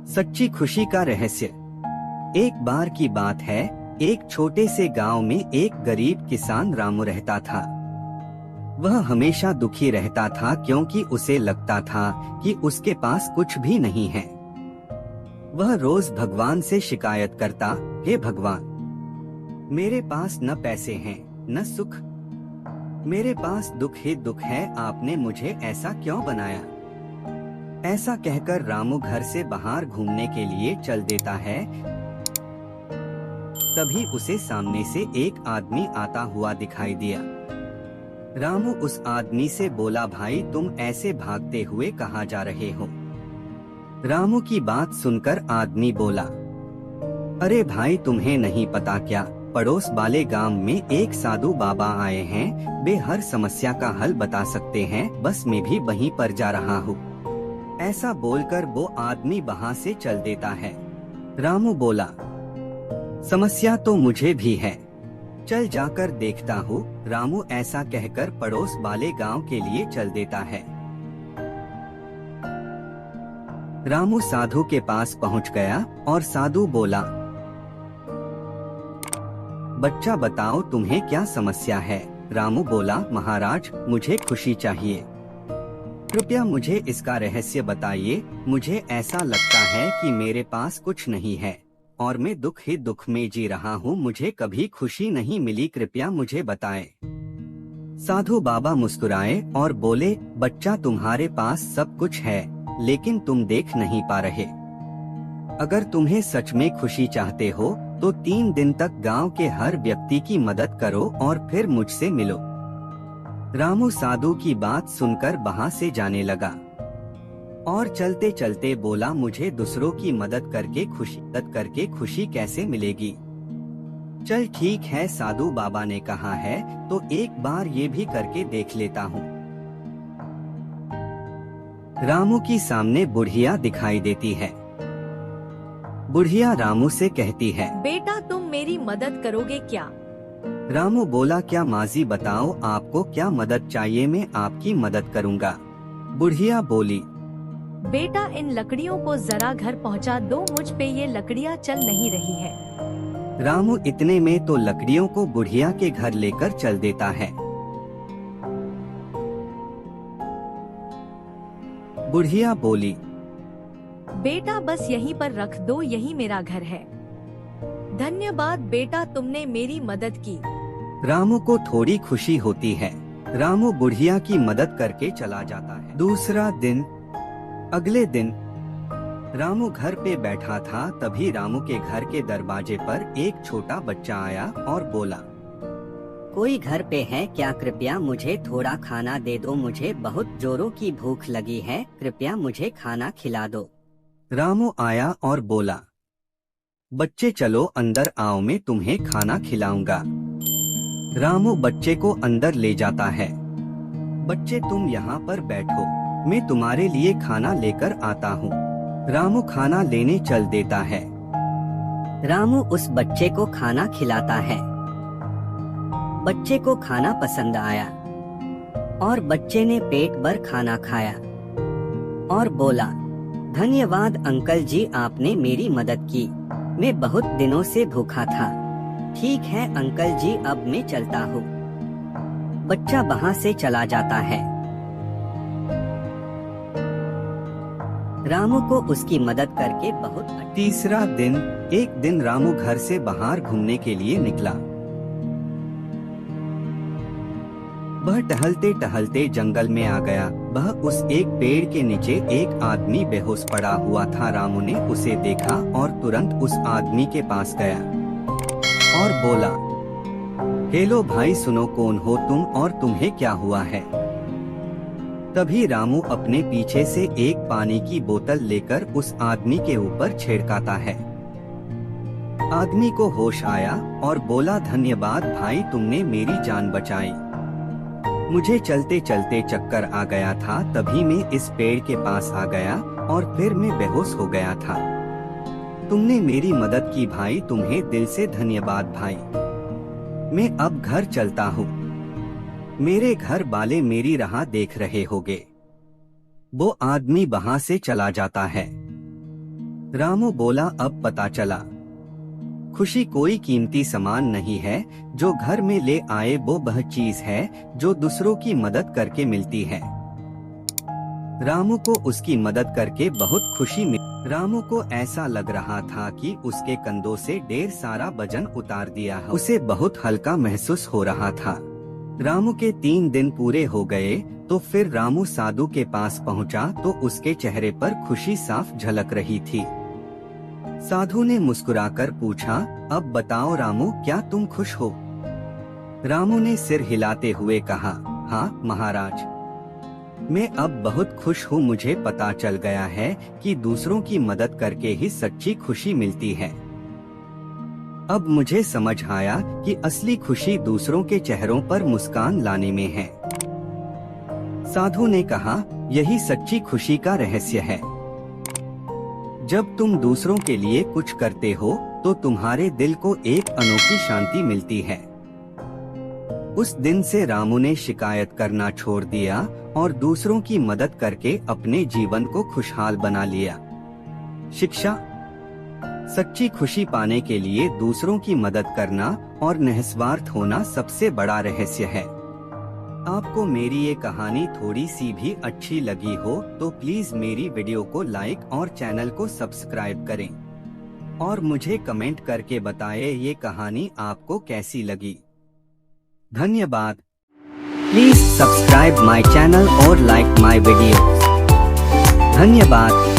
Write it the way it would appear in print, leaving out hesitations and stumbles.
सच्ची खुशी का रहस्य। एक बार की बात है, एक छोटे से गांव में एक गरीब किसान रामू रहता था। वह हमेशा दुखी रहता था क्योंकि उसे लगता था कि उसके पास कुछ भी नहीं है। वह रोज भगवान से शिकायत करता, हे भगवान, मेरे पास न पैसे हैं न सुख, मेरे पास दुख ही दुख है, आपने मुझे ऐसा क्यों बनाया। ऐसा कहकर रामू घर से बाहर घूमने के लिए चल देता है। तभी उसे सामने से एक आदमी आता हुआ दिखाई दिया। रामू उस आदमी से बोला, भाई तुम ऐसे भागते हुए कहाँ जा रहे हो। रामू की बात सुनकर आदमी बोला, अरे भाई तुम्हें नहीं पता क्या, पड़ोस वाले गांव में एक साधु बाबा आए हैं, वे हर समस्या का हल बता सकते हैं, बस मैं भी वहीं पर जा रहा हूँ। ऐसा बोलकर वो आदमी वहाँ से चल देता है। रामू बोला, समस्या तो मुझे भी है, चल जाकर देखता हूँ। रामू ऐसा कहकर पड़ोस वाले गांव के लिए चल देता है। रामू साधु के पास पहुँच गया और साधु बोला, बच्चा बताओ तुम्हें क्या समस्या है। रामू बोला, महाराज मुझे खुशी चाहिए, कृपया मुझे इसका रहस्य बताइए। मुझे ऐसा लगता है कि मेरे पास कुछ नहीं है और मैं दुख ही दुख में जी रहा हूँ, मुझे कभी खुशी नहीं मिली, कृपया मुझे बताएं। साधु बाबा मुस्कुराए और बोले, बच्चा तुम्हारे पास सब कुछ है लेकिन तुम देख नहीं पा रहे। अगर तुम्हें सच में खुशी चाहते हो तो 3 दिन तक गांव के हर व्यक्ति की मदद करो और फिर मुझसे मिलो। रामू साधु की बात सुनकर वहाँ से जाने लगा और चलते चलते बोला, मुझे दूसरों की मदद करके खुशी कैसे मिलेगी। चल ठीक है, साधु बाबा ने कहा है तो एक बार ये भी करके देख लेता हूँ। रामू की सामने बुढ़िया दिखाई देती है। बुढ़िया रामू से कहती है, बेटा तुम मेरी मदद करोगे क्या। रामू बोला, क्या माजी बताओ आपको क्या मदद चाहिए, मैं आपकी मदद करूँगा। बुढ़िया बोली, बेटा इन लकड़ियों को जरा घर पहुंचा दो, मुझ पे ये लकड़ियां चल नहीं रही है। रामू इतने में तो लकड़ियों को बुढ़िया के घर लेकर चल देता है। बुढ़िया बोली, बेटा बस यहीं पर रख दो, यही मेरा घर है। धन्यवाद बेटा, तुमने मेरी मदद की। रामू को थोड़ी खुशी होती है। रामू बुढ़िया की मदद करके चला जाता है। दूसरा दिन। अगले दिन रामू घर पे बैठा था, तभी रामू के घर के दरवाजे पर एक छोटा बच्चा आया और बोला, कोई घर पे है क्या, कृपया मुझे थोड़ा खाना दे दो, मुझे बहुत जोरों की भूख लगी है, कृपया मुझे खाना खिला दो। रामू आया और बोला, बच्चे चलो अंदर आओ, मैं तुम्हें खाना खिलाऊंगा। रामू बच्चे को अंदर ले जाता है। बच्चे तुम यहाँ पर बैठो, मैं तुम्हारे लिए खाना लेकर आता हूँ। रामू खाना लेने चल देता है। रामू उस बच्चे को खाना खिलाता है। बच्चे को खाना पसंद आया और बच्चे ने पेट भर खाना खाया और बोला, धन्यवाद अंकल जी, आपने मेरी मदद की, मैं बहुत दिनों से भूखा था। ठीक है अंकल जी, अब मैं चलता हूँ। बच्चा वहाँ से चला जाता है। रामू को उसकी मदद करके बहुत। तीसरा दिन। एक दिन रामू घर से बाहर घूमने के लिए निकला। वह टहलते टहलते जंगल में आ गया। वह उस एक पेड़ के नीचे एक आदमी बेहोश पड़ा हुआ था। रामू ने उसे देखा और तुरंत उस आदमी के पास गया और बोला, हेलो भाई, सुनो, कौन हो तुम और तुम्हें क्या हुआ है। तभी रामू अपने पीछे से एक पानी की बोतल लेकर उस आदमी के ऊपर छिड़काता है। आदमी को होश आया और बोला, धन्यवाद भाई, तुमने मेरी जान बचाई, मुझे चलते चलते चक्कर आ गया था, तभी मैं इस पेड़ के पास आ गया और फिर मैं बेहोश हो गया था। तुमने मेरी मदद की भाई, तुम्हें दिल से धन्यवाद भाई। मैं अब घर चलता हूँ। मेरे घर वाले मेरी राह देख रहे होगे। वो आदमी वहां से चला जाता है। रामू बोला, अब पता चला। खुशी कोई कीमती सामान नहीं है जो घर में ले आए, वो वह चीज है जो दूसरों की मदद करके मिलती है। रामू को उसकी मदद करके बहुत खुशी मिली। रामू को ऐसा लग रहा था कि उसके कंधों से ढेर सारा वजन उतार दिया है। उसे बहुत हल्का महसूस हो रहा था। रामू के 3 दिन पूरे हो गए तो फिर रामू साधु के पास पहुंचा तो उसके चेहरे पर खुशी साफ झलक रही थी। साधु ने मुस्कुराकर पूछा, अब बताओ रामू, क्या तुम खुश हो? रामू ने सिर हिलाते हुए कहा, हाँ महाराज, मैं अब बहुत खुश हूँ। मुझे पता चल गया है कि दूसरों की मदद करके ही सच्ची खुशी मिलती है। अब मुझे समझ आया कि असली खुशी दूसरों के चेहरों पर मुस्कान लाने में है। साधु ने कहा, यही सच्ची खुशी का रहस्य है। जब तुम दूसरों के लिए कुछ करते हो तो तुम्हारे दिल को एक अनोखी शांति मिलती है। उस दिन से रामू ने शिकायत करना छोड़ दिया और दूसरों की मदद करके अपने जीवन को खुशहाल बना लिया। शिक्षा: सच्ची खुशी पाने के लिए दूसरों की मदद करना और निस्वार्थ होना सबसे बड़ा रहस्य है। आपको मेरी ये कहानी थोड़ी सी भी अच्छी लगी हो तो प्लीज मेरी वीडियो को लाइक और चैनल को सब्सक्राइब करें और मुझे कमेंट करके बताएं ये कहानी आपको कैसी लगी। धन्यवाद। प्लीज सब्सक्राइब माय चैनल और लाइक माय वीडियोस। धन्यवाद।